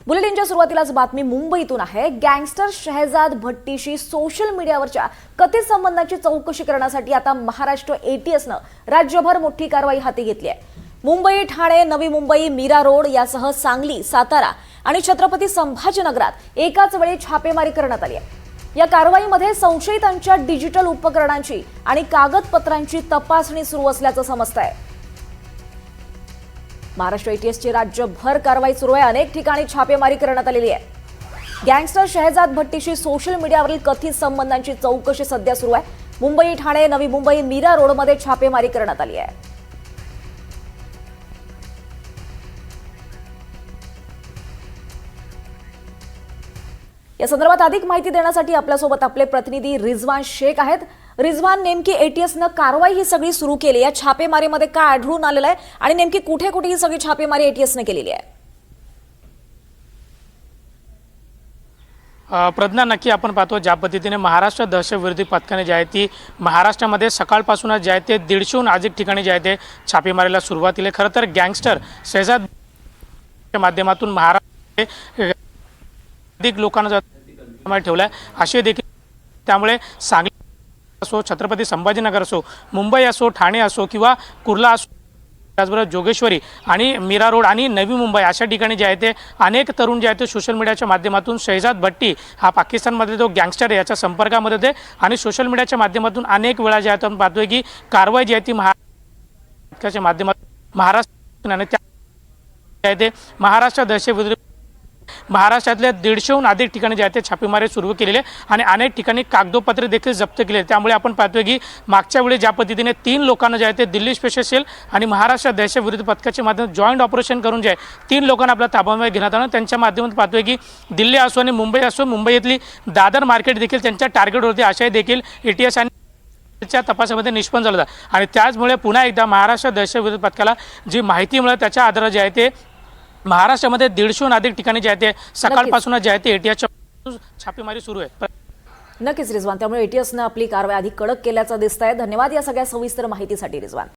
बुलेटिनच्या सुरुवातीलाच बातमी मुंबईतून आहे। गँगस्टर शहजाद भट्टीशी सोशल मीडियावरच्या कथित संबंधाची चौकशी करण्यासाठी आता महाराष्ट्र एटीएसनं राज्यभर मोठी कारवाई हाती घेतली आहे। मुंबई, ठाणे, नवी मुंबई, मीरा रोड यासह सांगली, सातारा आणि छत्रपती संभाजीनगरात एकाच वेळी छापेमारी करण्यात आली आहे। या कारवाईमध्ये संशयितांच्या डिजिटल उपकरणांची आणि कागदपत्रांची तपासणी सुरू असल्याचं समजतंय। महाराष्ट्र एटीएसची राज्यभर कारवाई सुरू आहे। अनेक ठिकाणी छापेमारी करण्यात आलेली आहे। गँगस्टर शहजाद भट्टीशी सोशल मीडियावरील कथित संबंधांची चौकशी सध्या सुरू आहे। मुंबई, ठाणे, नवी मुंबई, मीरा रोडमध्ये छापेमारी करण्यात आली आहे। या संदर्भात अधिक माहिती देण्यासाठी आपल्यासोबत आपले प्रतिनिधी रिजवान शेख आहेत। रिजवान, नेमकी एटीएसनं कारवाई ही सगळी सुरू केली आहे। छापेमारीमध्ये काय आढळून आलेलं आहे आणि नेमकी कुठे कुठे ही सगळी छापेमारी एटीएसनं केलेली आहे? प्रज्ञा, नक्की आपण पाहतो ज्या पद्धतीने महाराष्ट्र दहशतविरोधी पथकाने जे आहे ती महाराष्ट्रामध्ये सकाळपासूनच जे आहे ते 150हून अधिक ठिकाणी जे आहे ते छापेमारीला सुरुवात केली। खरं तर गँगस्टर शहजाद माध्यमातून महाराष्ट्र अधिक लोकांना ठेवलाय असे देखील, त्यामुळे सांगली असो, छत्रपती संभाजीनगर असो, मुंबई असो, ठाणे असो किंवा कुर्ला असो, त्याचबरोबर जोगेश्वरी आणि मीरा रोड आणि नवी मुंबई अशा ठिकाणी जे आहे ते अनेक तरुण जे आहेत ते सोशल मीडियाच्या माध्यमातून शहजाद भट्टी हा पाकिस्तानमध्ये जो गँगस्टर आहे याच्या संपर्कामध्ये होते आणि सोशल मीडियाच्या माध्यमातून अनेक वेळा जे आहे आपण पाहतोय की कारवाई जी आहे ती महाराष्ट्राच्या माध्यमातून महाराष्ट्र दहशतविरोधी महाराष्ट्रातल्या 150हून अधिक ठिकाणी जे आहे ते छापेमारी सुरू केलेली आहे आणि अनेक ठिकाणी कागदोपत्रे देखील जप्त केले। त्यामुळे आपण पाहतोय की मागच्या वेळी ज्या पद्धतीने 3 लोकांना जे आहे ते दिल्ली स्पेशल सेल आणि महाराष्ट्र दहशतविरोधी पथकाच्या माध्यमातून जॉईंट ऑपरेशन करून जे आहे 3 लोकांना आपल्या ताब्यामध्ये घेण्यात आलं। त्यांच्या माध्यमातून पाहतोय की दिल्ली असो आणि मुंबई असो, मुंबईतली दादर मार्केट देखील त्यांच्या टार्गेटवरती अशाही देखील एटीएस आणि च्या तपासामध्ये निष्पन्न झालं आणि त्याचमुळे पुन्हा एकदा महाराष्ट्र दहशतविरोधी पथकाला जी माहिती मिळाली त्याच्या आधारे जे आहे ते महाराष्ट्रामध्ये 150हून अधिक ठिकाणी जे आहे ते सकाळपासून जे आहे ते एटीएसच्या छापेमारी सुरू आहे। नक्कीच रिजवान, त्यामुळे एटीएसनं आपली कारवाई अधिक कडक केल्याचं दिसतंय। धन्यवाद या सगळ्या सविस्तर माहितीसाठी रिजवान।